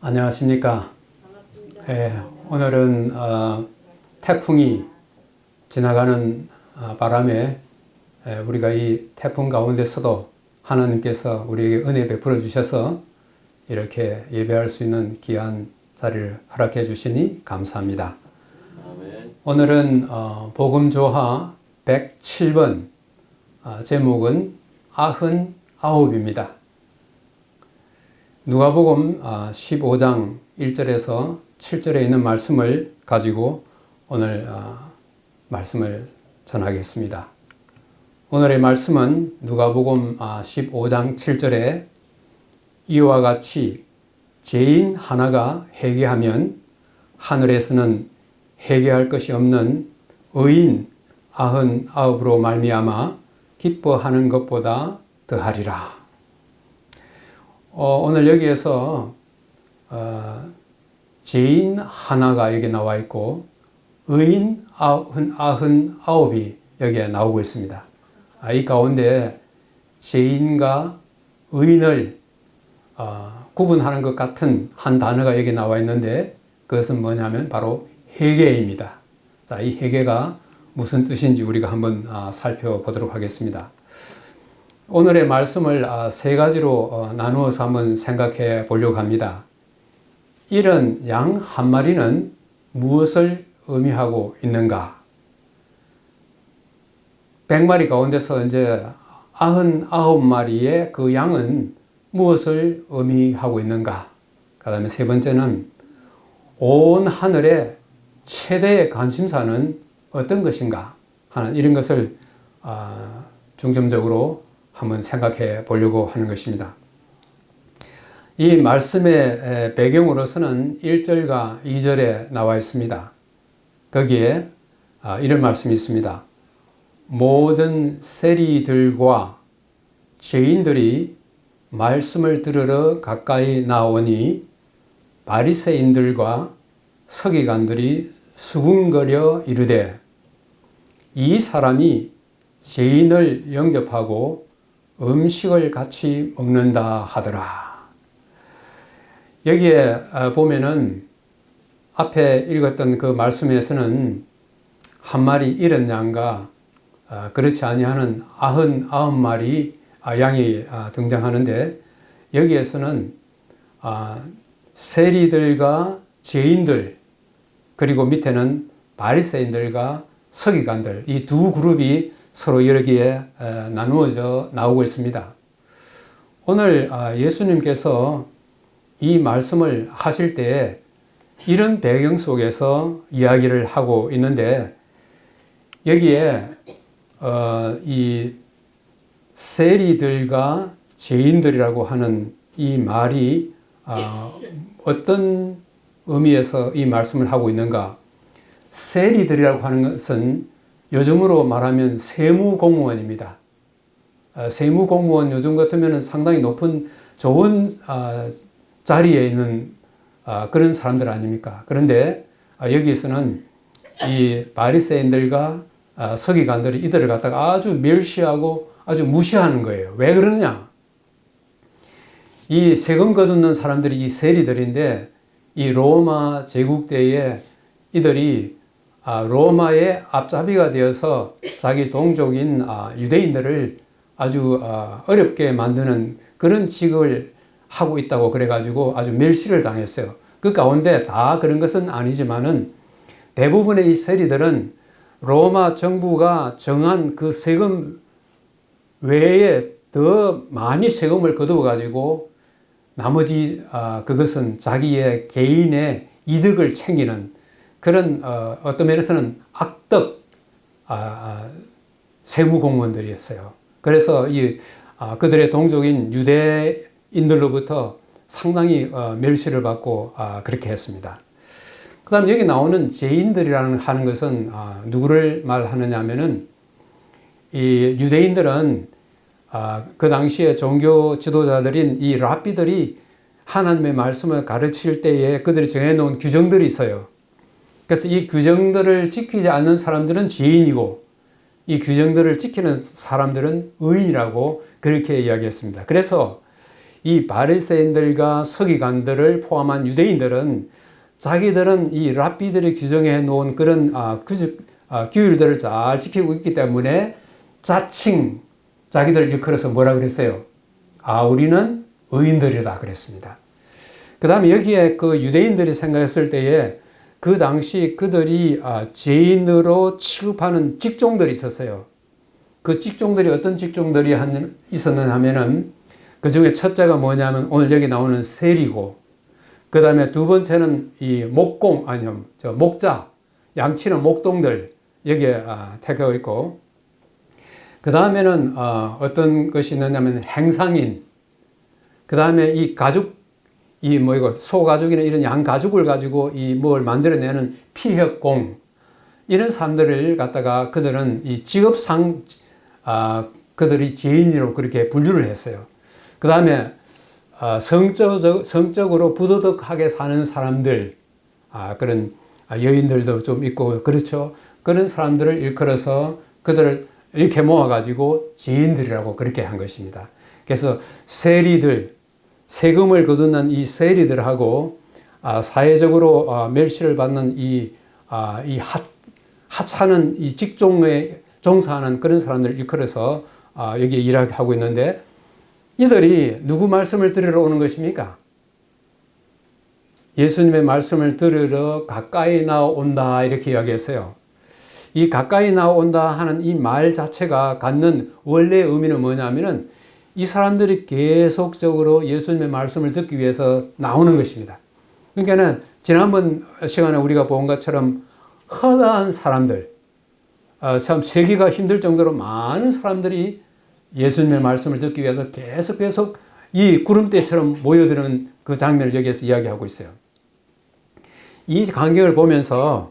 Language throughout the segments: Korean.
안녕하십니까. 반갑습니다. 오늘은 태풍이 지나가는 바람에 우리가 이 태풍 가운데서도 하나님께서 우리에게 은혜 베풀어 주셔서 이렇게 예배할 수 있는 귀한 자리를 허락해 주시니 감사합니다. 아멘. 오늘은 복음조화 107번 제목은 99입니다. 누가복음 15장 1절에서 7절에 있는 말씀을 가지고 오늘 말씀을 전하겠습니다. 오늘의 말씀은 누가복음 15장 7절에 이와 같이 죄인 하나가 회개하면 하늘에서는 회개할 것이 없는 의인 99으로 말미암아 기뻐하는 것보다 더하리라. 오늘 여기에서 죄인 하나가 여기 나와 있고 의인 99이 여기에 나오고 있습니다. 이 가운데 죄인과 의인을 구분하는 것 같은 한 단어가 여기 나와 있는데 그것은 뭐냐면 바로 회개입니다. 자, 이 회개가 무슨 뜻인지 우리가 한번 살펴보도록 하겠습니다. 오늘의 말씀을 세 가지로 나누어서 한번 생각해 보려고 합니다. 이런 양 한 마리는 무엇을 의미하고 있는가? 100마리 가운데서 이제 99마리의 그 양은 무엇을 의미하고 있는가? 그 다음에 세 번째는 온 하늘의 최대의 관심사는 어떤 것인가? 하는 이런 것을 중점적으로 한번 생각해 보려고 하는 것입니다. 이 말씀의 배경으로서는 1절과 2절에 나와 있습니다. 거기에 이런 말씀이 있습니다. 모든 세리들과 죄인들이 말씀을 들으러 가까이 나오니 바리새인들과 서기관들이 수군거려 이르되 이 사람이 죄인을 영접하고 음식을 같이 먹는다 하더라. 여기에 보면은 앞에 읽었던 그 말씀에서는 한 마리 잃은 양과 그렇지 아니하는 99마리 양이 등장하는데 여기에서는 세리들과 죄인들 그리고 밑에는 바리새인들과 서기관들 이 두 그룹이 서로 여기에 나누어져 나오고 있습니다. 오늘 예수님께서 이 말씀을 하실 때 이런 배경 속에서 이야기를 하고 있는데 여기에 이 세리들과 죄인들이라고 하는 이 말이 어떤 의미에서 이 말씀을 하고 있는가? 세리들이라고 하는 것은 요즘으로 말하면 세무공무원입니다. 세무공무원 요즘 같으면 상당히 높은 좋은 자리에 있는 그런 사람들 아닙니까? 그런데 여기에서는 이 바리새인들과 서기관들이 이들을 갖다가 아주 멸시하고 아주 무시하는 거예요. 왜 그러느냐? 이 세금 거두는 사람들이 이 세리들인데 이 로마 제국 때에 이들이 로마의 앞잡이가 되어서 자기 동족인 유대인들을 아주 어렵게 만드는 그런 직을 하고 있다고 그래가지고 아주 멸시를 당했어요. 그 가운데 다 그런 것은 아니지만은 대부분의 이 세리들은 로마 정부가 정한 그 세금 외에 더 많이 세금을 거두어가지고 나머지 그것은 자기의 개인의 이득을 챙기는 그런 어떤 면에서는 악덕 세무공무원들이었어요. 그래서 이 그들의 동족인 유대인들로부터 상당히 멸시를 받고 그렇게 했습니다. 그 다음 여기 나오는 죄인들이라는 하는 것은 누구를 말하느냐 하면은 이 유대인들은 그 당시에 종교 지도자들인 이 랍비들이 하나님의 말씀을 가르칠 때에 그들이 정해놓은 규정들이 있어요. 그래서 이 규정들을 지키지 않는 사람들은 죄인이고 이 규정들을 지키는 사람들은 의인이라고 그렇게 이야기했습니다. 그래서 이 바리새인들과 서기관들을 포함한 유대인들은 자기들은 이 랍비들이 규정해 놓은 그런 규율들을 잘 지키고 있기 때문에 자칭 자기들 일컬어서 뭐라 그랬어요? 우리는 의인들이다 그랬습니다. 그 다음에 여기에 그 유대인들이 생각했을 때에 그 당시 그들이 죄인으로 취급하는 직종들이 있었어요. 그 직종들이 어떤 직종들이 있었느냐 하면은 그 중에 첫째가 뭐냐면 오늘 여기 나오는 세리고, 그 다음에 두 번째는 이 목자, 양치는 목동들 여기에 택하고 있고, 그 다음에는 어떤 것이 있느냐면 행상인, 그 다음에 이 가죽, 소가죽이나 이런 양가죽을 가지고 이 뭘 만들어내는 피혁공, 이런 사람들을 갖다가 그들은 이 직업상, 그들이 죄인으로 그렇게 분류를 했어요. 그 다음에 성적으로 부도덕하게 사는 사람들, 그런 여인들도 좀 있고, 그렇죠. 그런 사람들을 일컬어서 그들을 이렇게 모아가지고 죄인들이라고 그렇게 한 것입니다. 그래서 세리들, 세금을 거두는 이 세리들하고 사회적으로 멸시를 받는 이 하찮은 이 직종에 종사하는 그런 사람들을 일컬어서 여기 일하고 있는데, 이들이 누구 말씀을 들으러 오는 것입니까? 예수님의 말씀을 들으러 가까이 나온다 이렇게 이야기했어요. 이 가까이 나온다 하는 이 말 자체가 갖는 원래의 의미는 뭐냐면은 이 사람들이 계속적으로 예수님의 말씀을 듣기 위해서 나오는 것입니다. 그러니까는 지난번 시간에 우리가 본 것처럼 허다한 사람들, 참 세기가 힘들 정도로 많은 사람들이 예수님의 말씀을 듣기 위해서 계속 이 구름대처럼 모여드는 그 장면을 여기에서 이야기하고 있어요. 이 광경을 보면서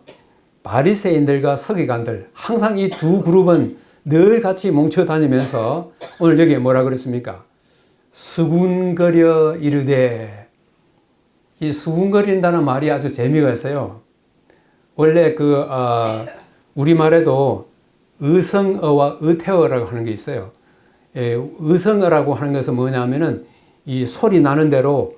바리새인들과 서기관들, 항상 이 두 그룹은 늘 같이 뭉쳐 다니면서 오늘 여기에 뭐라 그랬습니까? 수군거려 이르되. 이 수군거린다는 말이 아주 재미가 있어요. 원래 우리말에도 의성어와 의태어라고 하는 게 있어요. 의성어라고 하는 것은 뭐냐면은 이 소리 나는 대로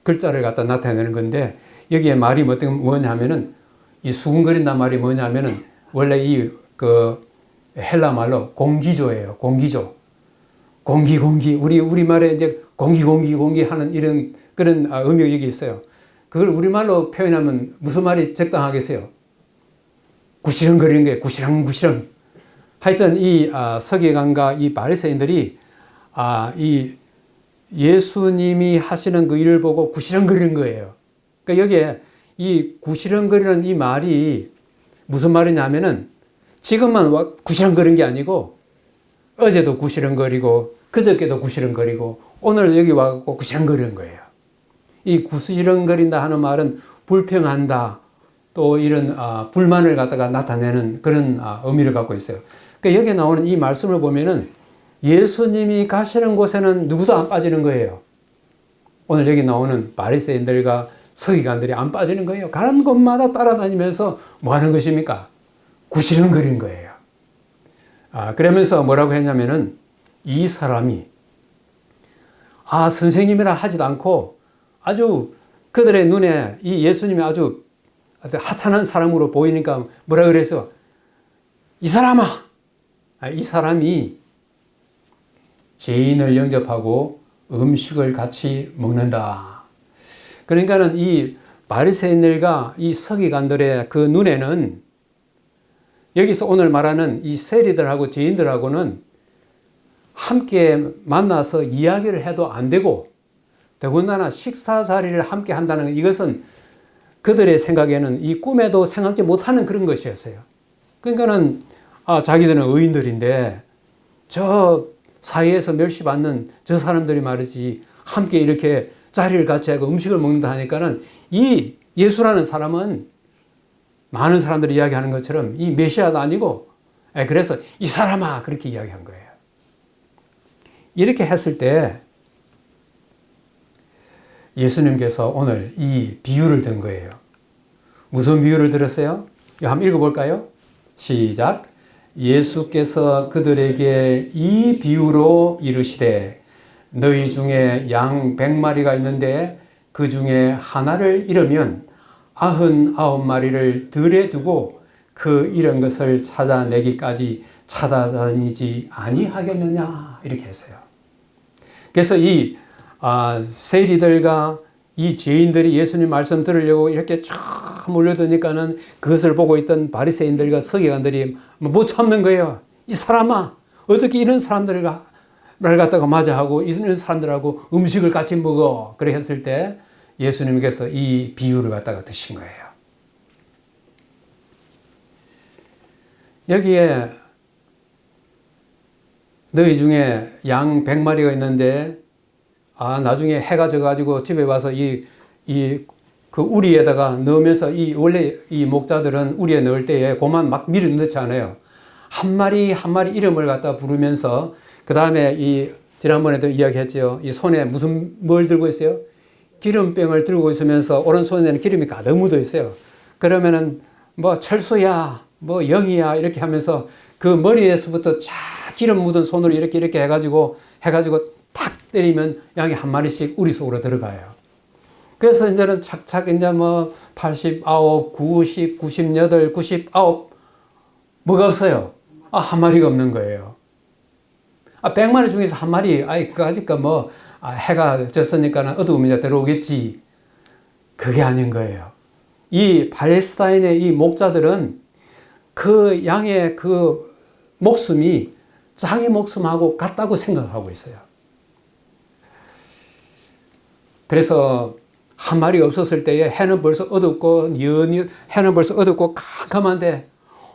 글자를 갖다 나타내는 건데, 여기에 말이 뭐냐면은 이 수군거린다는 말이 뭐냐면은 원래 헬라 말로 공기조예요. 공기조. 공기. 우리말에 이제 공기 하는 이런 그런 의미가 여기 있어요. 그걸 우리말로 표현하면 무슨 말이 적당하겠어요? 구시렁거리는 거예요. 구시렁. 하여튼 이 서기관과 이 바리새인들이 이 예수님이 하시는 그 일을 보고 구시렁거리는 거예요. 그러니까 여기에 이 구시렁거리는 이 말이 무슨 말이냐면은 지금만 구시렁거리는 게 아니고 어제도 구시렁거리고 그저께도 구시렁거리고 오늘 여기 와서 구시렁거리는 거예요. 이 구시렁거린다 하는 말은 불평한다, 또 이런 불만을 갖다가 나타내는 그런 의미를 갖고 있어요. 그러니까 여기 나오는 이 말씀을 보면은 예수님이 가시는 곳에는 누구도 안 빠지는 거예요. 오늘 여기 나오는 바리새인들과 서기관들이 안 빠지는 거예요. 가는 곳마다 따라다니면서 뭐 하는 것입니까? 구시렁거린 거예요. 그러면서 뭐라고 했냐면은 이 사람이 선생님이라 하지도 않고 아주 그들의 눈에 이 예수님이 아주 하찮은 사람으로 보이니까 뭐라 그래서 이 사람아! 이 사람이 죄인을 영접하고 음식을 같이 먹는다. 그러니까는 이 바리새인들과 이 서기관들의 그 눈에는 여기서 오늘 말하는 이 세리들하고 죄인들하고는 함께 만나서 이야기를 해도 안 되고, 더군다나 식사 자리를 함께 한다는 이것은 그들의 생각에는 이 꿈에도 생각지 못하는 그런 것이었어요. 그러니까는 자기들은 의인들인데 저 사회에서 멸시받는 저 사람들이 말이지 함께 이렇게 자리를 같이 하고 음식을 먹는다 하니까는 이 예수라는 사람은 많은 사람들이 이야기하는 것처럼 이 메시아도 아니고, 그래서 이 사람아 그렇게 이야기한 거예요. 이렇게 했을 때 예수님께서 오늘 이 비유를 든 거예요. 무슨 비유를 들었어요? 한번 읽어볼까요? 시작. 예수께서 그들에게 이 비유로 이르시되 너희 중에 양 100마리가 있는데 그 중에 하나를 잃으면 99마리를 들에 두고 그 잃은 것을 찾아내기까지 찾아다니지 아니하겠느냐 이렇게 했어요. 그래서 이 세리들과 이 죄인들이 예수님 말씀 들으려고 이렇게 쫙 몰려드니까는 그것을 보고 있던 바리새인들과 서기관들이 못 참는 거예요. 이 사람아, 어떻게 이런 사람들을 갖다가 맞이하고 이런 사람들하고 음식을 같이 먹어? 그래 했을 때 예수님께서 이 비유를 갖다가 드신 거예요. 여기에 너희 중에 양 100마리가 있는데 나중에 해가 져가지고 집에 와서 그 우리에다가 넣으면서 원래 이 목자들은 우리에 넣을 때에 고만 막 밀어 넣지 않아요. 한 마리 한 마리 이름을 갖다 부르면서 그 다음에 지난번에도 이야기했죠. 이 손에 뭘 들고 있어요? 기름병을 들고 있으면서 오른손에는 기름이 가득 묻어 있어요. 그러면은 뭐 철수야, 뭐 영이야 이렇게 하면서 그 머리에서부터 쫙 기름 묻은 손으로 이렇게 해가지고 탁 때리면 양이 한 마리씩 우리 속으로 들어가요. 그래서 이제는 착착 이제 뭐 89, 90, 98, 99 뭐가 없어요. 한 마리가 없는 거예요. 100마리 중에서 한 마리, 그까짓거 뭐 해가 졌으니까 어두우면 이제 들어오겠지. 그게 아닌 거예요. 이 팔레스타인의 이 목자들은 그 양의 그 목숨이 자기 목숨하고 같다고 생각하고 있어요. 그래서 한 마리가 없었을 때에 해는 벌써 어둡고 해는 벌써 어둡고 캄캄한데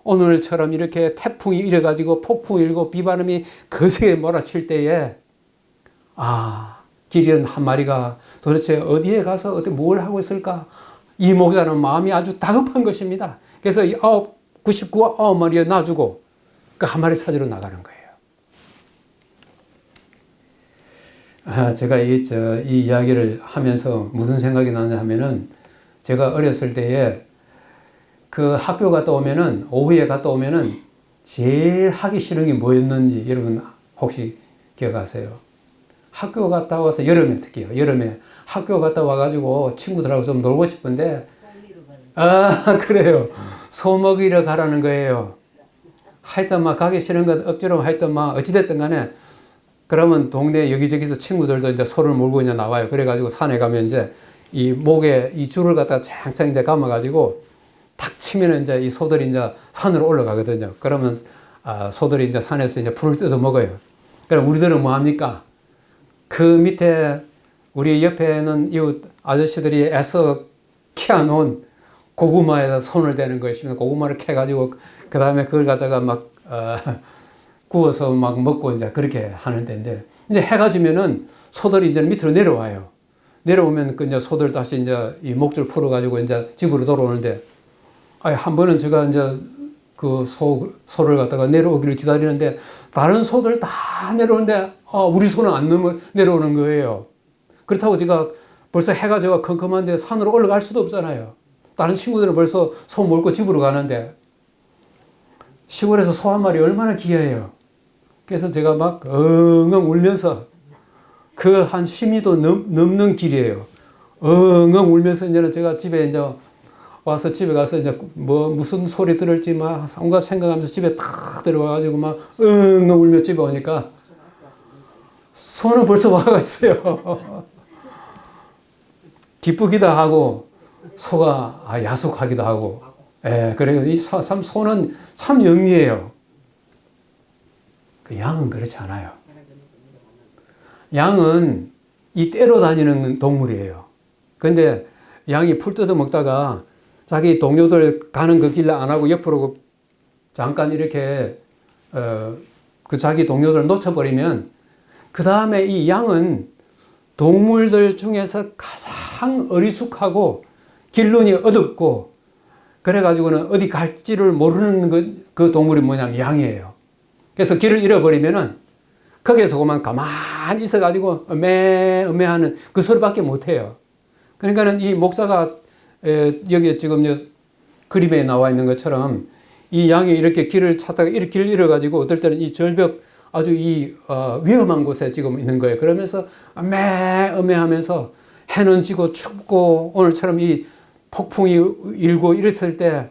오늘처럼 이렇게 태풍이 일어가지고 폭풍이 일고 비바람이 거세게 몰아칠 때에 길 잃은 한 마리가 도대체 어디에 가서 어떻게 뭘 하고 있을까? 이 목자는 마음이 아주 다급한 것입니다. 그래서 99마리에 놔주고 그 한 마리 찾으러 나가는 거예요. 제가 이 이야기를 하면서 무슨 생각이 나냐 하면은 제가 어렸을 때에 그 학교 갔다 오면은 오후에 갔다 오면은 제일 하기 싫은 게 뭐였는지 여러분 혹시 기억하세요? 학교 갔다 와서 여름에 특히요. 여름에 학교 갔다 와가지고 친구들하고 좀 놀고 싶은데 그래요. 소 먹이러 가라는 거예요. 하여튼 막 가기 싫은 건 억지로 하여튼 막 어찌됐든 간에 그러면 동네 여기저기서 친구들도 이제 소를 몰고 이제 나와요. 그래가지고 산에 가면 이제 이 목에 이 줄을 갖다가 창창 이제 감아가지고 탁 치면은 이제 이 소들이 이제 산으로 올라가거든요. 그러면 소들이 이제 산에서 이제 풀을 뜯어 먹어요. 그럼 우리들은 뭐 합니까? 그 밑에 우리 옆에는 이웃 아저씨들이 애써 캐놓은 고구마에다 손을 대는 것입니다. 고구마를 캐가지고 그 다음에 그걸 갖다가 막 구워서 막 먹고 이제 그렇게 하는 때인데 이제 해가 지면은 소들이 이제 밑으로 내려와요. 내려오면 그 이제 소들 다시 이제 이 목줄 풀어가지고 이제 집으로 돌아오는데 한 번은 제가 이제 그 소를 갖다가 내려오기를 기다리는데 다른 소들 다 내려오는데 우리 소는 안 내려오는 거예요. 그렇다고 제가 벌써 해가 져가 컴컴한데 산으로 올라갈 수도 없잖아요. 다른 친구들은 벌써 소 몰고 집으로 가는데 시골에서 소 한 마리 얼마나 귀해요. 그래서 제가 막 엉엉 울면서 그 한 10m 넘는 길이에요. 엉엉 울면서 이제는 제가 집에 이제 와서 집에 가서 이제 뭐 무슨 소리 들을지 막 온갖 생각하면서 집에 탁 들어와가지고 막 엉엉 울며 집에 오니까 소는 벌써 와가 있어요. 기쁘기도 하고 소가 야속하기도 하고. 그래요. 이 소는 참 영리해요. 그 양은 그렇지 않아요. 양은 이 떼로 다니는 동물이에요. 그런데 양이 풀 뜯어 먹다가 자기 동료들 가는 그 길을 안 하고 옆으로 잠깐 이렇게 그 자기 동료들을 놓쳐버리면 그 다음에 이 양은 동물들 중에서 가장 어리숙하고 길눈이 어둡고 그래가지고는 어디 갈지를 모르는 그 동물이 뭐냐면 양이에요. 그래서 길을 잃어버리면은 거기에서 그만 가만히 있어가지고 음메하는 그 소리밖에 못해요. 그러니까는 이 목사가 여기 지금 그림에 나와 있는 것처럼 이 양이 이렇게 길을 찾다가 이렇게 길을 잃어가지고 어떨 때는 이 절벽 아주 위험한 곳에 지금 있는 거예요. 그러면서 음해하면서 해는 지고 춥고 오늘처럼 이 폭풍이 일고 이랬을 때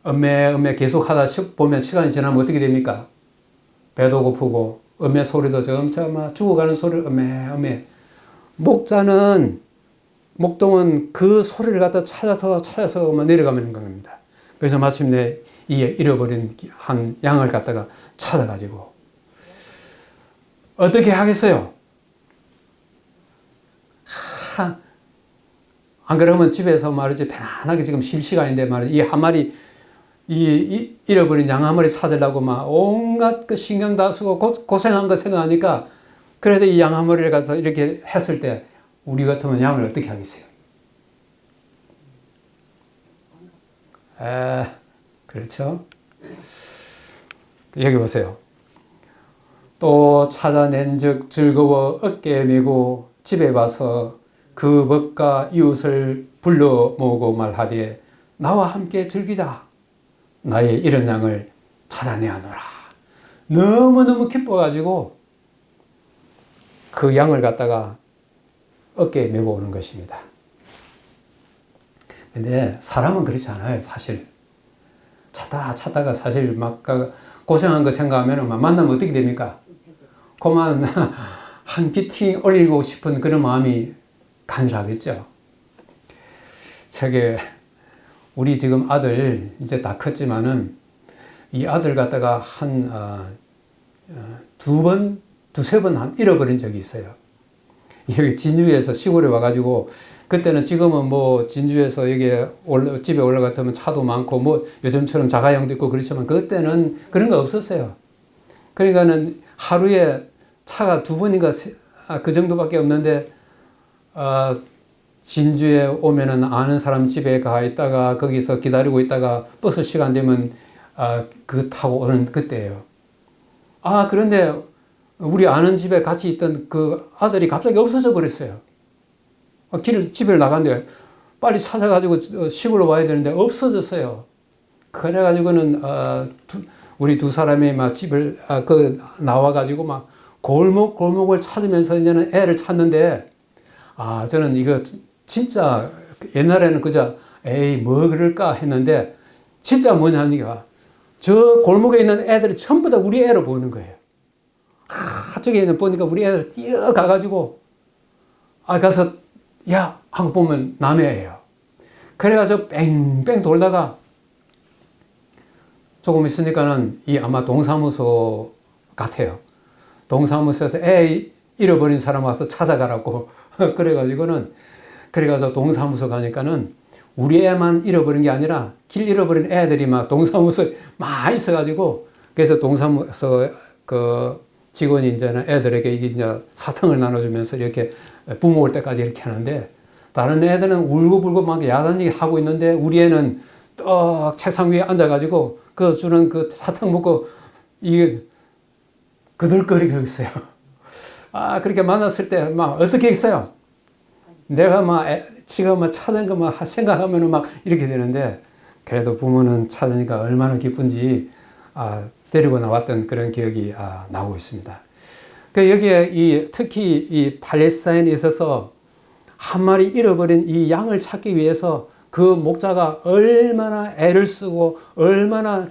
음해 계속 하다 보면 시간이 지나면 어떻게 됩니까? 배도 고프고 음해 소리도 점점 막 죽어가는 소리를 음해. 목동은 그 소리를 갖다 찾아서 내려가는 겁니다. 그래서 마침내 이 잃어버린 한 양을 갖다가 찾아가지고 어떻게 하겠어요? 안 그러면 집에서 말이지 편안하게 지금 쉴 시간인데 말이지 이 한 마리 이 잃어버린 양 한 마리 찾으려고 막 온갖 그 신경 다 쓰고 고생한 거 생각하니까 그래도 이 양 한 마리를 갖다 이렇게 했을 때 우리 같으면 양을 어떻게 하겠어요? 그렇죠? 여기 보세요. 또 찾아낸 즉 즐거워 어깨에 메고 집에 와서 그 벗과 이웃을 불러 모으고 말하되 나와 함께 즐기자. 나의 잃은 양을 찾아내어노라. 너무너무 기뻐가지고 그 양을 갖다가 어깨에 메고 오는 것입니다. 근데 사람은 그렇지 않아요, 사실. 찾다가 사실 막 고생한 거 생각하면 만나면 어떻게 됩니까? 그만 한 끼팅 올리고 싶은 그런 마음이 간절하겠죠. 우리 지금 아들 이제 다 컸지만은 이 아들 갖다가 두세 번 잃어버린 적이 있어요. 여기 진주에서 시골에 와가지고 그때는 지금은 뭐 진주에서 여기 집에 올라갔다면 차도 많고 뭐 요즘처럼 자가용도 있고 그렇지만 그때는 그런 거 없었어요. 그러니까는 하루에 차가 2번인가 그 정도밖에 없는데 진주에 오면은 아는 사람 집에 가 있다가 거기서 기다리고 있다가 버스 시간 되면 그 타고 오는 그때예요. 그런데 우리 아는 집에 같이 있던 그 아들이 갑자기 없어져 버렸어요. 집을 나간대. 빨리 찾아가지고 시골로 와야 되는데 없어졌어요. 그래가지고는 우리 두 사람이 막 집을 나와가지고 막 골목을 찾으면서 이제는 애를 찾는데 저는 이거 진짜 옛날에는 그저 뭐 그럴까 했는데 진짜 뭐냐니까 저 골목에 있는 애들이 전부 다 우리 애로 보이는 거예요. 저기 보니까 우리 애들 뛰어가가지고 가서 야 하고 보면 남의 애예요. 그래가지고 뺑뺑 돌다가 조금 있으니까는 아마 동사무소 같아요. 동사무소에서 애 잃어버린 사람 와서 찾아가라고 그래가지고 동사무소 가니까는 우리 애만 잃어버린 게 아니라 길 잃어버린 애들이 막 동사무소에 막 있어가지고 그래서 동사무소 그 직원이 이제는 애들에게 이제 사탕을 나눠주면서 이렇게 부모 올 때까지 이렇게 하는데 다른 애들은 울고불고 막 야단이 하고 있는데 우리 애는 떡 책상 위에 앉아가지고 그 주는 그 사탕 먹고 이게 그들거리고 있어요. 그렇게 만났을 때 막 어떻게 했어요? 내가 막 지금 막 찾은 거 막 생각하면은 막 이렇게 되는데 그래도 부모는 찾으니까 얼마나 기쁜지 데리고 나왔던 그런 기억이 나오고 있습니다. 여기에 특히 이 팔레스타인에 있어서 한 마리 잃어버린 이 양을 찾기 위해서 그 목자가 얼마나 애를 쓰고 얼마나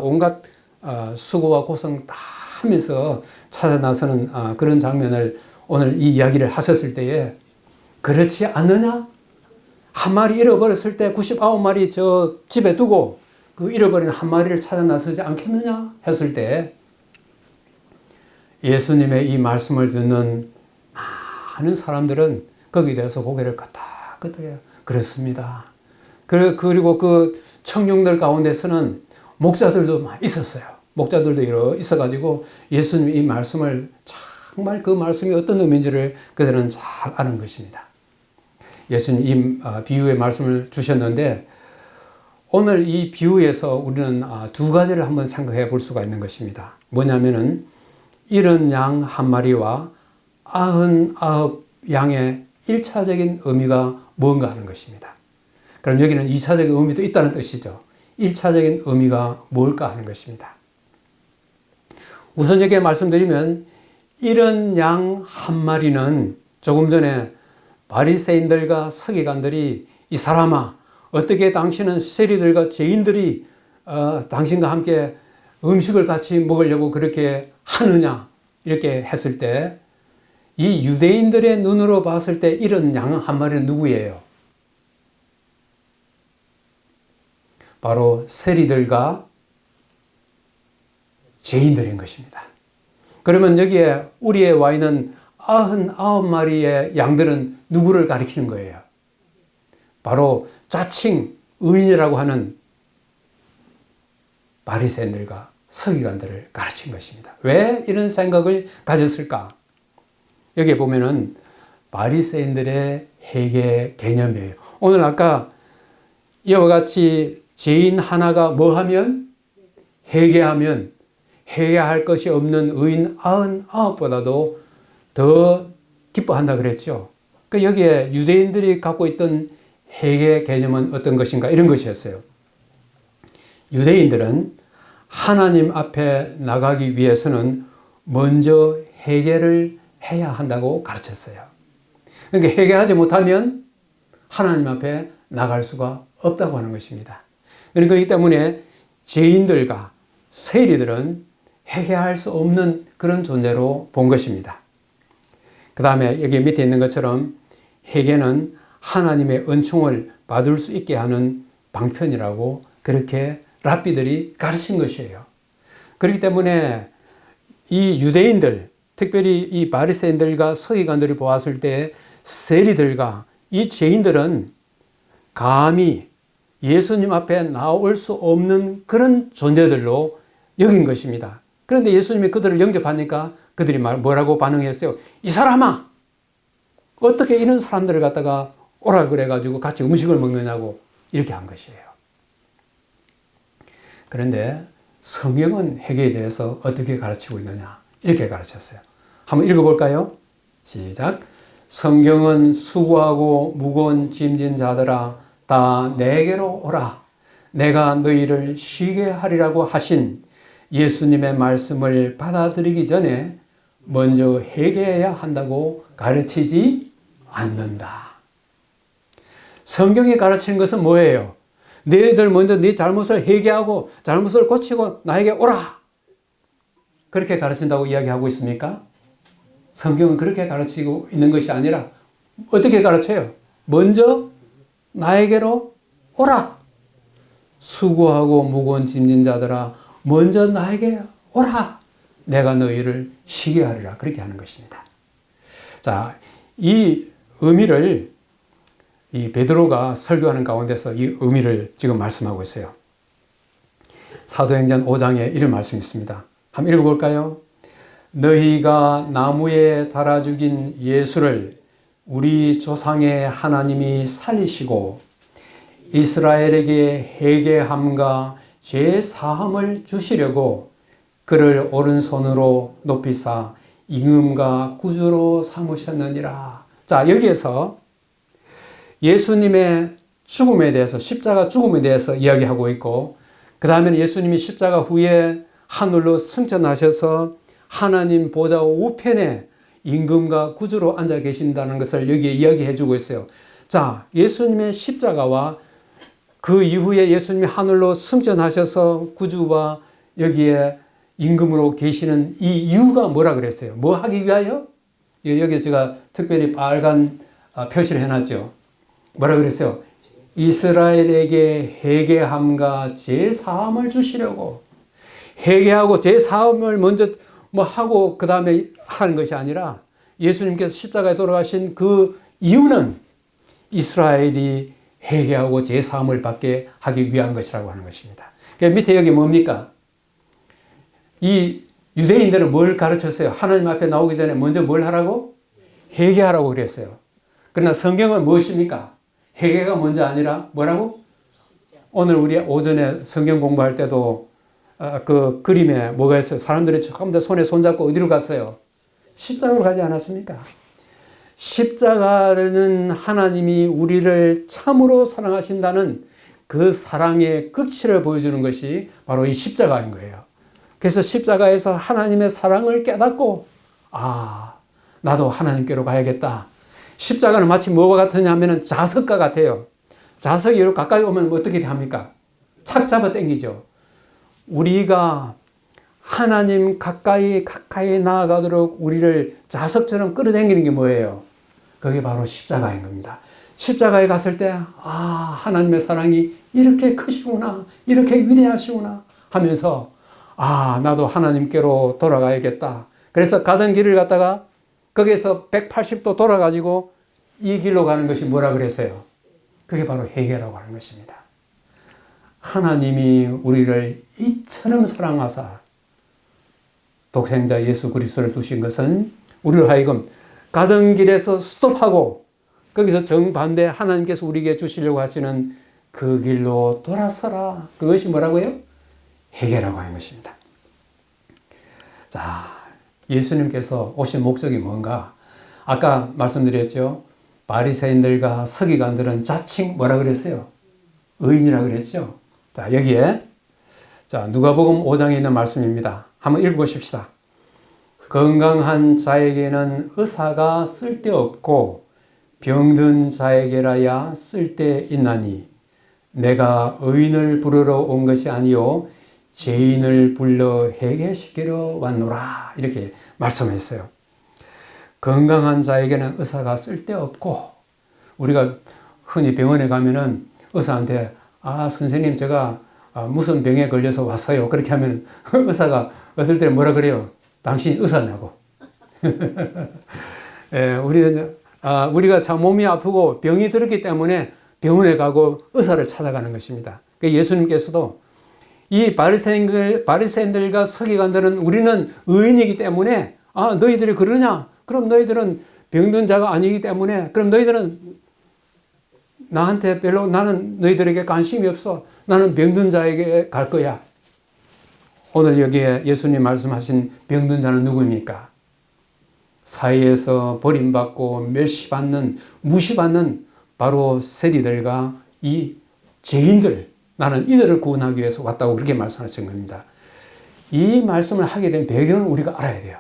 온갖 수고와 고생 다 하면서 찾아 나서는 그런 장면을 오늘 이 이야기를 하셨을 때에 그렇지 않느냐? 한 마리 잃어버렸을 때 99마리 저 집에 두고 그 잃어버린 한 마리를 찾아 나서지 않겠느냐? 했을 때 예수님의 이 말씀을 듣는 많은 사람들은 거기에 대해서 고개를 끄덕끄덕해요. 그렇습니다. 그리고 그 청중들 가운데서는 목자들도 있었어요. 목자들도 있어가지고 예수님 이 말씀을 정말 그 말씀이 어떤 의미인지를 그들은 잘 아는 것입니다. 예수님 이 비유의 말씀을 주셨는데 오늘 이 비유에서 우리는 두 가지를 한번 생각해 볼 수가 있는 것입니다. 뭐냐면은 잃은 양 한 마리와 99 양의 1차적인 의미가 뭔가 하는 것입니다. 그럼 여기는 2차적인 의미도 있다는 뜻이죠. 1차적인 의미가 뭘까 하는 것입니다. 우선 여기에 말씀드리면 이런 양 한 마리는 조금 전에 바리새인들과 서기관들이 이 사람아 어떻게 당신은 세리들과 죄인들이 당신과 함께 음식을 같이 먹으려고 그렇게 하느냐 이렇게 했을 때 이 유대인들의 눈으로 봤을 때 이런 양 한 마리는 누구예요? 바로 세리들과 죄인들인 것입니다. 그러면 여기에 우리에 와 있는 99마리의 양들은 누구를 가리키는 거예요? 바로 자칭 의인이라고 하는 바리새인들과 서기관들을 가르친 것입니다. 왜 이런 생각을 가졌을까? 여기에 보면은 바리새인들의 회개 개념이에요. 오늘 아까 이와 같이 죄인 하나가 뭐 하면? 회개하면 회개할 것이 없는 의인 99보다도 더 기뻐한다 그랬죠. 그 여기에 유대인들이 갖고 있던 회개 개념은 어떤 것인가? 이런 것이었어요. 유대인들은 하나님 앞에 나가기 위해서는 먼저 회개를 해야 한다고 가르쳤어요. 그러니까 회개하지 못하면 하나님 앞에 나갈 수가 없다고 하는 것입니다. 그러니까 이 때문에 죄인들과 세리들은 회개할 수 없는 그런 존재로 본 것입니다. 그 다음에 여기 밑에 있는 것처럼 회개는 하나님의 은총을 받을 수 있게 하는 방편이라고 그렇게 랍비들이 가르친 것이에요. 그렇기 때문에 이 유대인들, 특별히 이 바리새인들과 서기관들이 보았을 때 세리들과 이 죄인들은 감히 예수님 앞에 나올 수 없는 그런 존재들로 여긴 것입니다. 그런데 예수님이 그들을 영접하니까 그들이 뭐라고 반응했어요? 이 사람아! 어떻게 이런 사람들을 갖다가 오라 그래가지고 같이 음식을 먹느냐고 이렇게 한 것이에요. 그런데 성경은 회개에 대해서 어떻게 가르치고 있느냐 이렇게 가르쳤어요. 한번 읽어볼까요? 시작. 성경은 수고하고 무거운 짐진 자들아 다 내게로 오라. 내가 너희를 쉬게 하리라고 하신 예수님의 말씀을 받아들이기 전에 먼저 회개해야 한다고 가르치지 않는다. 성경이 가르치는 것은 뭐예요? 너희들 먼저 네 잘못을 회개하고 잘못을 고치고 나에게 오라. 그렇게 가르친다고 이야기하고 있습니까? 성경은 그렇게 가르치고 있는 것이 아니라 어떻게 가르쳐요? 먼저 나에게로 오라. 수고하고 무거운 짐진 자들아 먼저 나에게 오라. 내가 너희를 쉬게 하리라. 그렇게 하는 것입니다. 자, 이 의미를 이 베드로가 설교하는 가운데서 이 의미를 지금 말씀하고 있어요. 사도행전 5장에 이런 말씀이 있습니다. 한번 읽어볼까요? 너희가 나무에 달아 죽인 예수를 우리 조상의 하나님이 살리시고 이스라엘에게 회개함과 죄 사함을 주시려고 그를 오른손으로 높이사 임금과 구주로 삼으셨느니라. 자, 여기에서 예수님의 죽음에 대해서 십자가 죽음에 대해서 이야기하고 있고 그 다음에는 예수님이 십자가 후에 하늘로 승천하셔서 하나님 보좌 우편에 임금과 구주로 앉아 계신다는 것을 여기에 이야기해 주고 있어요. 자, 예수님의 십자가와 그 이후에 예수님이 하늘로 승천하셔서 구주와 여기에 임금으로 계시는 이 이유가 뭐라 그랬어요? 뭐 하기 위하여? 여기 제가 특별히 빨간 표시를 해놨죠. 뭐라 그랬어요? 이스라엘에게 회개함과 죄 사함을 주시려고. 회개하고 죄 사함을 먼저 뭐 하고 그 다음에 하는 것이 아니라 예수님께서 십자가에 돌아가신 그 이유는 이스라엘이 회개하고 죄 사함을 받게 하기 위한 것이라고 하는 것입니다. 그러니까 밑에 여기 뭡니까? 이 유대인들은 뭘 가르쳤어요? 하나님 앞에 나오기 전에 먼저 뭘 하라고? 회개하라고 그랬어요. 그러나 성경은 무엇입니까? 회개가 먼저 아니라 뭐라고? 오늘 우리 오전에 성경 공부할 때도 그 그림에 뭐가 있어요? 사람들이 처음부터 손에 손잡고 어디로 갔어요? 십자가로 가지 않았습니까? 십자가는 하나님이 우리를 참으로 사랑하신다는 그 사랑의 극치를 보여주는 것이 바로 이 십자가인 거예요. 그래서 십자가에서 하나님의 사랑을 깨닫고 나도 하나님께로 가야겠다. 십자가는 마치 뭐와 같으냐 하면 자석과 같아요. 자석이 이렇게 가까이 오면 어떻게 합니까? 착 잡아 당기죠. 우리가 하나님 가까이 나아가도록 우리를 자석처럼 끌어당기는 게 뭐예요? 그게 바로 십자가인 겁니다. 십자가에 갔을 때 하나님의 사랑이 이렇게 크시구나, 이렇게 위대하시구나 하면서 나도 하나님께로 돌아가야겠다. 그래서 가던 길을 갔다가 거기에서 180도 돌아가지고 이 길로 가는 것이 뭐라 그랬어요? 그게 바로 회개라고 하는 것입니다. 하나님이 우리를 이처럼 사랑하사 독생자 예수 그리스도를 두신 것은 우리를 하여금 가던 길에서 스톱하고 거기서 정반대 하나님께서 우리에게 주시려고 하시는 그 길로 돌아서라. 그것이 뭐라고요? 회개라고 하는 것입니다. 자, 예수님께서 오신 목적이 뭔가? 아까 말씀드렸죠. 바리새인들과 서기관들은 자칭 뭐라 그랬어요? 의인이라 그랬죠. 자, 여기에 누가복음 5장에 있는 말씀입니다. 한번 읽어보십시다. 건강한 자에게는 의사가 쓸데없고 병든 자에게라야 쓸데있나니 내가 의인을 부르러 온 것이 아니요 죄인을 불러 회개시키러 왔노라. 이렇게 말씀했어요. 건강한 자에게는 의사가 쓸데없고, 우리가 흔히 병원에 가면은 의사한테 선생님 제가 무슨 병에 걸려서 왔어요. 그렇게 하면 의사가 어떨 때는 뭐라 그래요? 당신 의사냐고. 우리가 참 몸이 아프고 병이 들었기 때문에 병원에 가고 의사를 찾아가는 것입니다. 예수님께서도 이 바리새인들과 서기관들은 우리는 의인이기 때문에 너희들이 그러냐? 그럼 너희들은 병든 자가 아니기 때문에 그럼 너희들은 나는 너희들에게 관심이 없어. 나는 병든 자에게 갈 거야. 오늘 여기에 예수님 말씀하신 병든 자는 누구입니까? 사회에서 버림받고 멸시받는, 무시받는 바로 세리들과 이 죄인들, 나는 이들을 구원하기 위해서 왔다고 그렇게 말씀하신 겁니다. 이 말씀을 하게 된 배경을 우리가 알아야 돼요.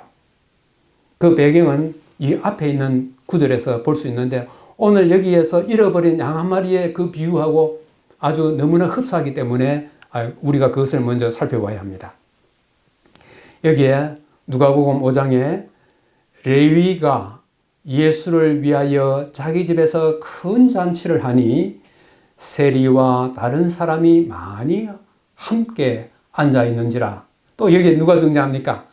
그 배경은 이 앞에 있는 구절에서 볼 수 있는데 오늘 여기에서 잃어버린 양 한 마리의 그 비유하고 아주 너무나 흡사하기 때문에 우리가 그것을 먼저 살펴봐야 합니다. 여기에 누가복음 5장에 레위가 예수를 위하여 자기 집에서 큰 잔치를 하니 세리와 다른 사람이 많이 함께 앉아 있는지라. 또 여기에 누가 등장합니까?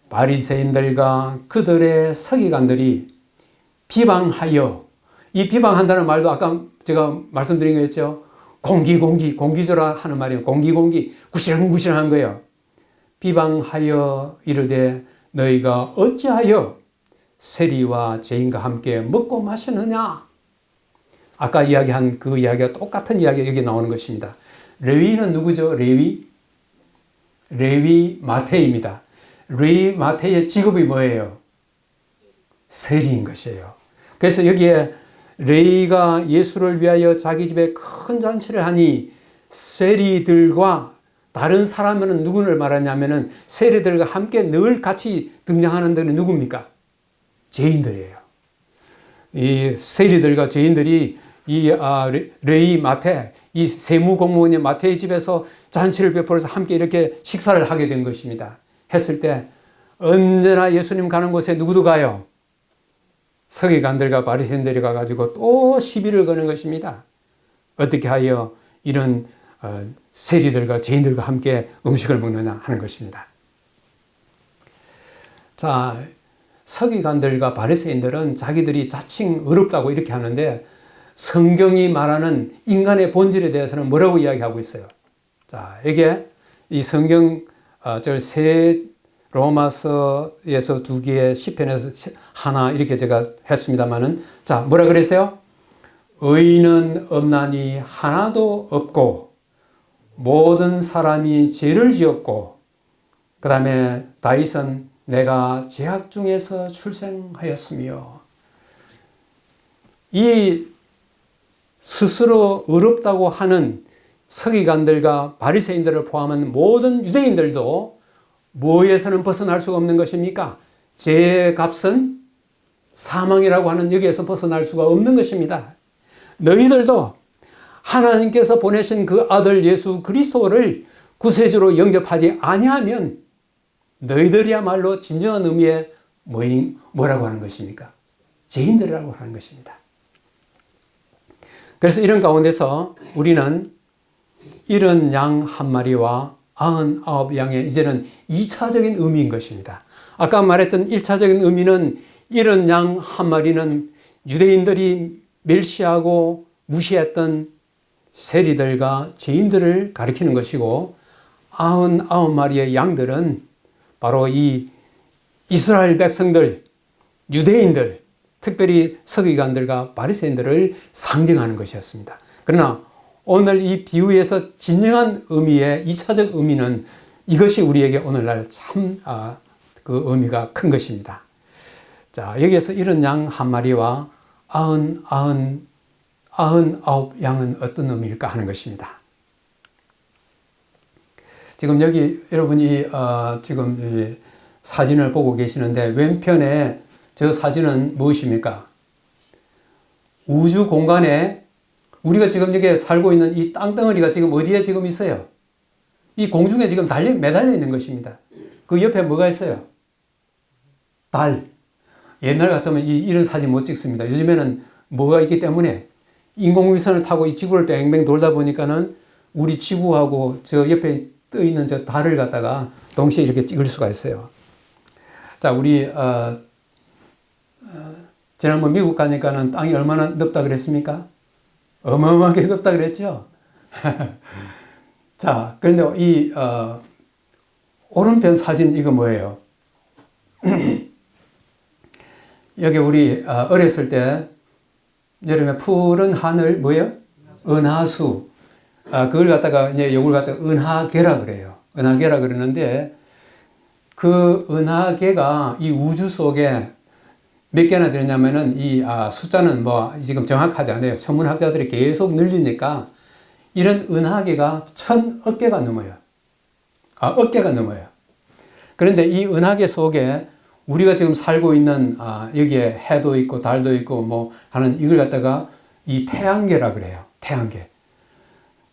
바리새인들과 그들의 서기관들이 비방하여, 이 비방한다는 말도 아까 제가 말씀드린 거였죠. 공기조라 하는 말이에요. 공기 구시렁구시렁한 거예요. 비방하여 이르되 너희가 어찌하여 세리와 죄인과 함께 먹고 마시느냐? 아까 이야기한 그 이야기가 똑같은 이야기가 여기 나오는 것입니다. 레위는 누구죠? 레위 마태입니다. 레위 마태의 직업이 뭐예요? 세리인 것이에요. 그래서 여기에 레위가 예수를 위하여 자기 집에 큰 잔치를 하니 세리들과 다른 사람은 누구를 말하냐면은 세리들과 함께 늘 같이 등장하는 데는 누굽니까? 죄인들이에요. 이 세리들과 죄인들이 이 레위 마태, 이 세무공무원인 마태의 집에서 잔치를 베풀어서 함께 이렇게 식사를 하게 된 것입니다. 했을 때 언제나 예수님 가는 곳에 누구도 가요? 서기관들과 바리새인들이 가가지고 또 시비를 거는 것입니다. 어떻게 하여 이런 세리들과 죄인들과 함께 음식을 먹느냐 하는 것입니다. 자, 서기관들과 바리새인들은 자기들이 자칭 의롭다고 이렇게 하는데 성경이 말하는 인간의 본질에 대해서는 뭐라고 이야기하고 있어요? 자, 이게 이 성경 세 로마서에서 2개, 시편에서 하나 이렇게 제가 했습니다만은 자, 뭐라 그랬어요? 의인은 없나니 하나도 없고 모든 사람이 죄를 지었고 그 다음에 다윗은 내가 죄악 중에서 출생하였으며 이 스스로 의롭다고 하는 서기관들과 바리새인들을 포함한 모든 유대인들도 뭐에서는 벗어날 수가 없는 것입니까? 죄의 값은 사망이라고 하는 여기에서 벗어날 수가 없는 것입니다. 너희들도 하나님께서 보내신 그 아들 예수 그리스도를 구세주로 영접하지 아니하면 너희들이야말로 진정한 의미의 뭐라고 하는 것입니까? 죄인들이라고 하는 것입니다. 그래서 이런 가운데서 우리는 70양 한 마리와 99양의 이제는 2차적인 의미인 것입니다. 아까 말했던 1차적인 의미는 70양 한 마리는 유대인들이 멸시하고 무시했던 세리들과 죄인들을 가리키는 것이고 99마리의 양들은 바로 이 이스라엘 백성들, 유대인들, 특별히 서기관들과 바리새인들을 상징하는 것이었습니다. 그러나 오늘 이 비유에서 진정한 의미의 2차적 의미는 이것이 우리에게 오늘날 참 그 의미가 큰 것입니다. 자, 여기에서 70양 한 마리와 99양은 어떤 의미일까 하는 것입니다. 지금 여기 여러분이 지금 이 사진을 보고 계시는데 왼편에 저 사진은 무엇입니까? 우주 공간에 우리가 지금 여기 살고 있는 이 땅덩어리가 지금 어디에 지금 있어요? 이 공중에 지금 매달려 있는 것입니다. 그 옆에 뭐가 있어요? 달. 옛날 같으면 이런 사진 못 찍습니다. 요즘에는 뭐가 있기 때문에 인공위성을 타고 이 지구를 뺑뺑 돌다 보니까는 우리 지구하고 저 옆에 떠 있는 저 달을 갖다가 동시에 이렇게 찍을 수가 있어요. 자, 우리 지난번 미국 가니까는 땅이 얼마나 넓다 그랬습니까? 어마어마하게 넓다 그랬죠? 자, 그런데 이 오른편 사진 이거 뭐예요? 여기 우리 어렸을 때 여름에 푸른 하늘 뭐예요? 은하수. 그걸 갖다가 이제 요걸 갖다가 은하계라 그래요. 은하계라 그러는데 그 은하계가 이 우주 속에 몇 개나 되느냐면은 이 숫자는 뭐 지금 정확하지 않아요. 천문학자들이 계속 늘리니까 이런 은하계가 1000억 개가 넘어요. 억 개가 넘어요. 그런데 이 은하계 속에 우리가 지금 살고 있는 여기에 해도 있고 달도 있고 뭐 하는 이걸 갖다가 이 태양계라 그래요. 태양계.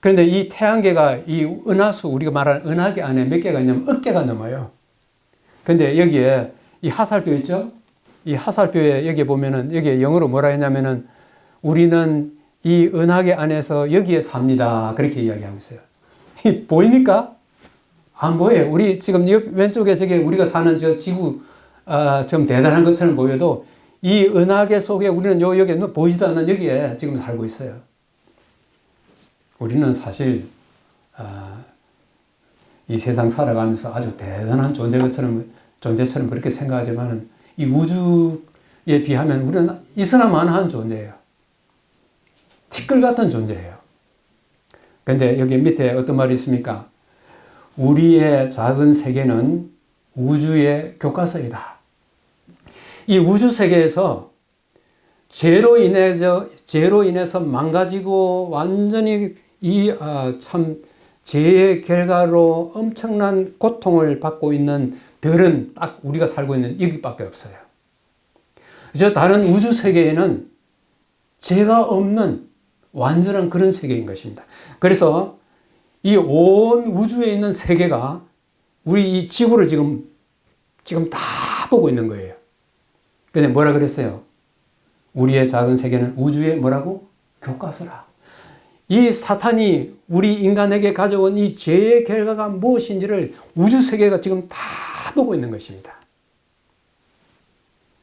그런데 이 태양계가 이 은하수 우리가 말하는 은하계 안에 몇 개가 있냐면 억 개가 넘어요. 그런데 여기에 이 화살표 있죠? 이 화살표에 여기 보면은 여기에 영어로 뭐라 했냐면은 우리는 이 은하계 안에서 여기에 삽니다. 그렇게 이야기하고 있어요. 보입니까? 안 보여요. 우리 지금 왼쪽에 저게 우리가 사는 저 지구 좀 대단한 것처럼 보여도 이 은하계 속에 우리는 여기에 보이지도 않는 여기에 지금 살고 있어요. 우리는 사실 이 세상 살아가면서 아주 대단한 존재처럼 그렇게 생각하지만은 이 우주에 비하면 우리는 있으나마나한 존재예요. 티끌 같은 존재예요. 그런데 여기 밑에 어떤 말이 있습니까? 우리의 작은 세계는 우주의 교과서이다. 이 우주 세계에서 죄로 인해서 망가지고 완전히 참 죄의 결과로 엄청난 고통을 받고 있는 별은 딱 우리가 살고 있는 여기밖에 없어요. 그래서 다른 우주 세계에는 죄가 없는 완전한 그런 세계인 것입니다. 그래서 이 온 우주에 있는 세계가 우리 이 지구를 지금 다 보고 있는 거예요. 근데 뭐라 그랬어요? 우리의 작은 세계는 우주의 뭐라고? 교과서라. 이 사탄이 우리 인간에게 가져온 이 죄의 결과가 무엇인지를 우주 세계가 지금 다 보고 있는 것입니다.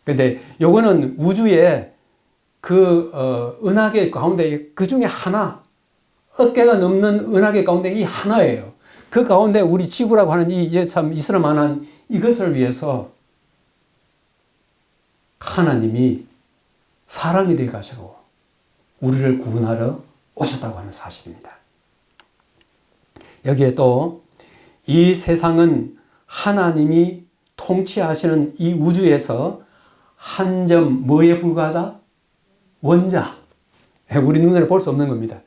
근데 요거는 우주의 그 은하계 가운데 그 중에 하나, 억 개가 넘는 은하계 가운데 이 하나예요. 그 가운데 우리 지구라고 하는 이 참 있으나마나한 이것을 위해서 하나님이 사람이 되어 가시고 우리를 구원하러 오셨다고 하는 사실입니다. 여기에 또 이 세상은 하나님이 통치하시는 이 우주에서 한 점 뭐에 불과하다? 원자. 우리 눈에는 볼 수 없는 겁니다.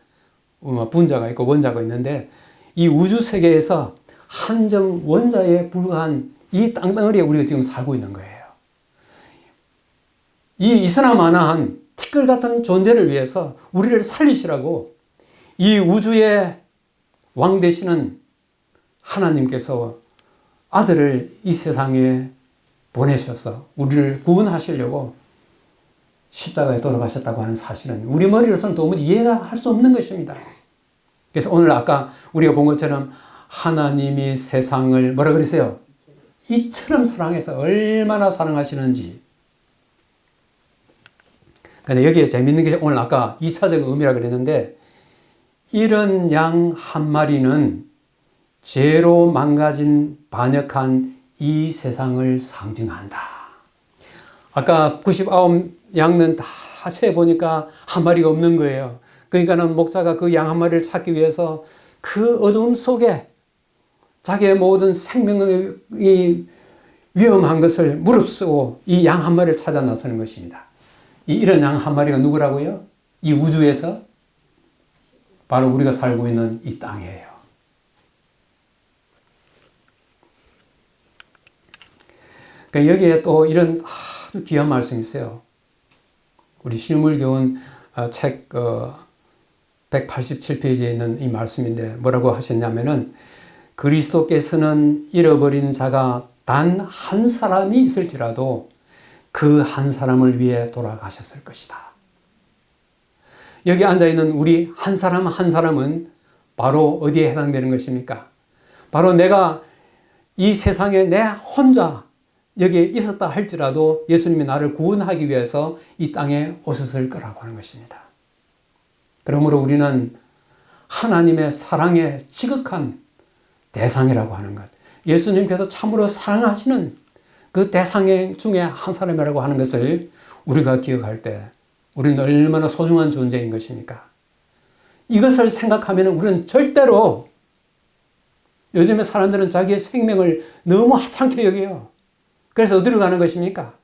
분자가 있고 원자가 있는데 이 우주 세계에서 한 점 원자에 불과한 이 땅덩어리에 우리가 지금 살고 있는 거예요. 이 이스나마나한 티끌 같은 존재를 위해서 우리를 살리시라고 이 우주의 왕 되시는 하나님께서 아들을 이 세상에 보내셔서 우리를 구원하시려고 십자가에 돌아가셨다고 하는 사실은 우리 머리로서는 도무지 이해가 할 수 없는 것입니다. 그래서 오늘 아까 우리가 본 것처럼 하나님이 세상을 뭐라 그랬어요? 이처럼 사랑해서 얼마나 사랑하시는지. 근데 여기에 재밌는 게 오늘 아까 2차적 의미라 그랬는데 이런 양 한 마리는 죄로 망가진 반역한 이 세상을 상징한다. 아까 99양은 다 세보니까 한 마리가 없는 거예요. 그러니까는 목자가 그 양 한 마리를 찾기 위해서 그 어둠 속에 자기의 모든 생명이 위험한 것을 무릅쓰고 이 양 한 마리를 찾아 나서는 것입니다. 이런 양 한 마리가 누구라고요? 이 우주에서 바로 우리가 살고 있는 이 땅이에요. 그러니까 여기에 또 이런 아주 귀한 말씀이 있어요. 우리 실물교훈 책 187페이지에 있는 이 말씀인데 뭐라고 하셨냐면은 그리스도께서는 잃어버린 자가 단 한 사람이 있을지라도 그 한 사람을 위해 돌아가셨을 것이다. 여기 앉아있는 우리 한 사람 한 사람은 바로 어디에 해당되는 것입니까? 바로 내가 이 세상에 내 혼자 여기에 있었다 할지라도 예수님이 나를 구원하기 위해서 이 땅에 오셨을 거라고 하는 것입니다. 그러므로 우리는 하나님의 사랑에 지극한 대상이라고 하는 것, 예수님께서 참으로 사랑하시는 그 대상 중에 한 사람이라고 하는 것을 우리가 기억할 때 우리는 얼마나 소중한 존재인 것입니까? 이것을 생각하면 우리는 절대로 요즘에 사람들은 자기의 생명을 너무 하찮게 여겨요. 그래서 어디로 가는 것입니까?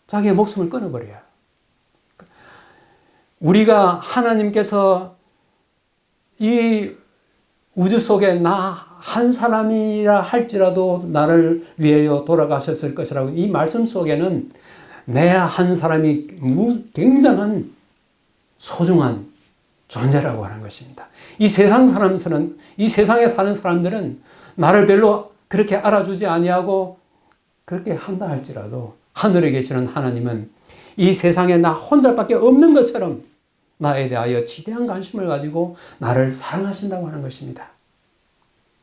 자기의 목숨을 끊어버려요. 우리가 하나님께서 이 우주 속에 나 한 사람이라 할지라도 나를 위하여 돌아가셨을 것이라고 이 말씀 속에는 내 한 사람이 굉장한 소중한 존재라고 하는 것입니다. 이 세상에 사는 사람들은 나를 별로 그렇게 알아주지 아니하고 그렇게 한다 할지라도 하늘에 계시는 하나님은 이 세상에 나 혼자밖에 없는 것처럼 나에 대하여 지대한 관심을 가지고 나를 사랑하신다고 하는 것입니다.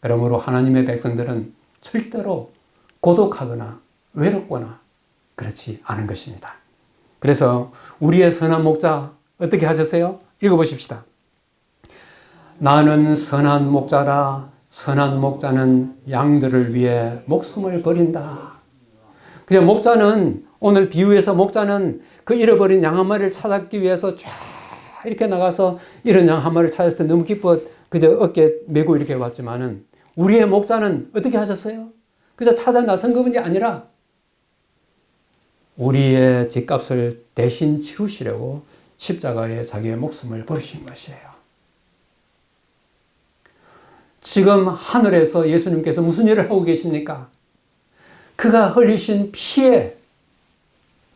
그러므로 하나님의 백성들은 절대로 고독하거나 외롭거나 그렇지 않은 것입니다. 그래서 우리의 선한 목자 어떻게 하셨어요? 읽어보십시다. 나는 선한 목자라 선한 목자는 양들을 위해 목숨을 버린다. 그냥 목자는 오늘 비유에서 목자는 그 잃어버린 양 한 마리를 찾기 위해서 쫙 이렇게 나가서 이런 양 한 마리를 찾았을 때 너무 기뻐 그저 어깨 메고 이렇게 왔지만은 우리의 목자는 어떻게 하셨어요? 그저 찾아 나선 것이 아니라 우리의 죗값을 대신 치르시려고 십자가에 자기의 목숨을 버리신 것이에요. 지금 하늘에서 예수님께서 무슨 일을 하고 계십니까? 그가 흘리신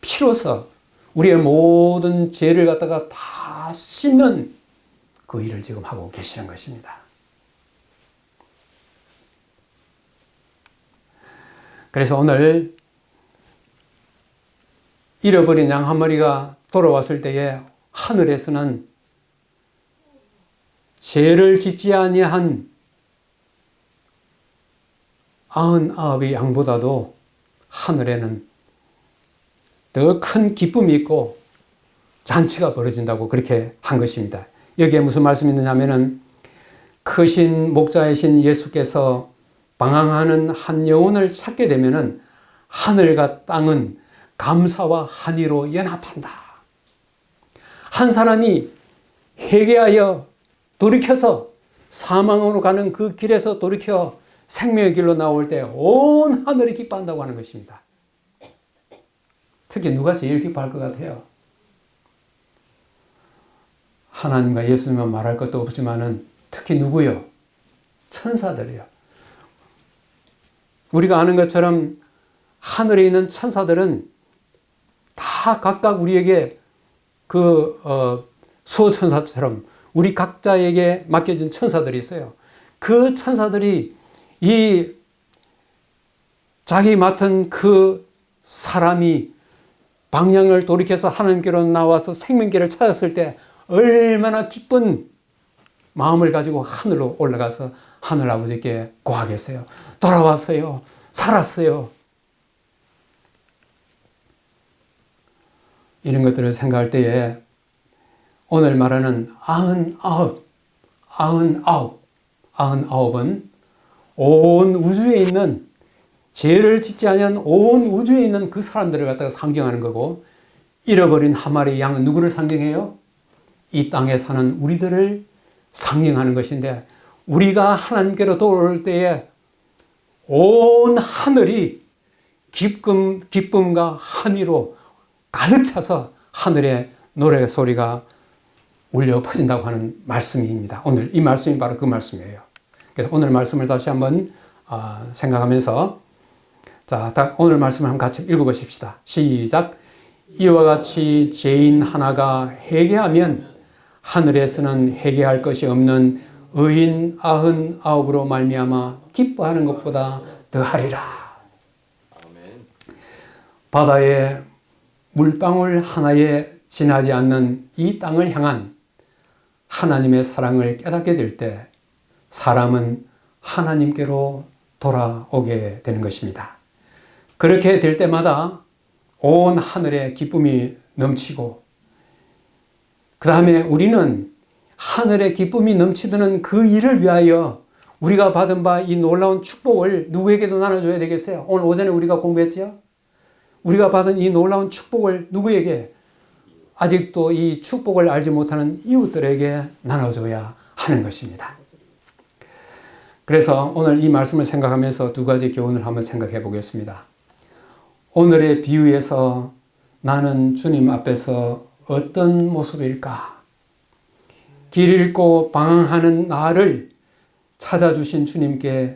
피로서 우리의 모든 죄를 갖다가 다 씻는 그 일을 지금 하고 계시는 것입니다. 그래서 오늘 잃어버린 양 한 마리가 돌아왔을 때에 하늘에서는 죄를 짓지 아니한 99의 양보다도 하늘에는 더 큰 기쁨이 있고 잔치가 벌어진다고 그렇게 한 것입니다. 여기에 무슨 말씀이 있느냐면은 크신 목자이신 예수께서 방황하는 한 영혼을 찾게 되면은 하늘과 땅은 감사와 한의로 연합한다. 한 사람이 회개하여 돌이켜서 사망으로 가는 그 길에서 돌이켜 생명의 길로 나올 때 온 하늘이 기뻐한다고 하는 것입니다. 특히 누가 제일 기뻐할 것 같아요? 하나님과 예수님만 말할 것도 없지만은 특히 누구요? 천사들이요. 우리가 아는 것처럼 하늘에 있는 천사들은 다 각각 우리에게 수호천사처럼 우리 각자에게 맡겨진 천사들이 있어요. 그 천사들이 이 자기 맡은 그 사람이 방향을 돌이켜서 하나님께로 나와서 생명길을 찾았을 때 얼마나 기쁜 마음을 가지고 하늘로 올라가서 하늘 아버지께 고하겠어요. 돌아왔어요. 살았어요. 이런 것들을 생각할 때에 오늘 말하는 99은 온 우주에 있는 죄를 짓지 아니한 온 우주에 있는 그 사람들을 갖다가 상징하는 거고, 잃어버린 한 마리의 양은 누구를 상징해요? 이 땅에 사는 우리들을 상징하는 것인데, 우리가 하나님께로 돌아올 때에 온 하늘이 기쁨과 환희로 가득 차서 하늘의 노래 소리가 울려 퍼진다고 하는 말씀입니다. 오늘 이 말씀이 바로 그 말씀이에요. 그래서 오늘 말씀을 다시 한번 생각하면서, 자, 오늘 말씀을 한번 같이 읽어보십시다. 시작. 이와 같이 죄인 하나가 회개하면 하늘에서는 회개할 것이 없는 의인 99으로 말미암아 기뻐하는 것보다 더하리라. 아멘. 바다에 물방울 하나에 지나지 않는 이 땅을 향한 하나님의 사랑을 깨닫게 될 때 사람은 하나님께로 돌아오게 되는 것입니다. 그렇게 될 때마다 온 하늘에 기쁨이 넘치고, 그 다음에 우리는 하늘의 기쁨이 넘치는 그 일을 위하여 우리가 받은 바 이 놀라운 축복을 누구에게도 나눠줘야 되겠어요? 오늘 오전에 우리가 공부했죠? 우리가 받은 이 놀라운 축복을 누구에게? 아직도 이 축복을 알지 못하는 이웃들에게 나눠줘야 하는 것입니다. 그래서 오늘 이 말씀을 생각하면서 두 가지 교훈을 한번 생각해 보겠습니다. 오늘의 비유에서 나는 주님 앞에서 어떤 모습일까? 길 잃고 방황하는 나를 찾아주신 주님께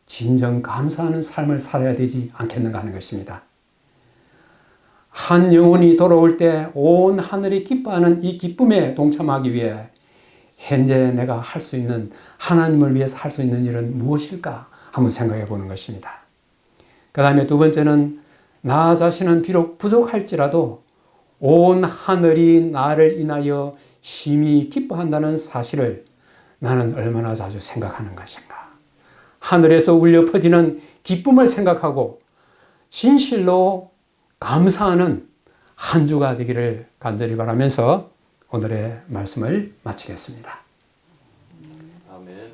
진정 감사하는 삶을 살아야 되지 않겠는가 하는 것입니다. 한 영혼이 돌아올 때 온 하늘이 기뻐하는 이 기쁨에 동참하기 위해 현재 내가 할 수 있는, 하나님을 위해서 할 수 있는 일은 무엇일까 한번 생각해 보는 것입니다. 그 다음에 두 번째는 나 자신은 비록 부족할지라도 온 하늘이 나를 인하여 심히 기뻐한다는 사실을 나는 얼마나 자주 생각하는 것인가. 하늘에서 울려 퍼지는 기쁨을 생각하고 진실로 감사하는 한 주가 되기를 간절히 바라면서 오늘의 말씀을 마치겠습니다. 아멘.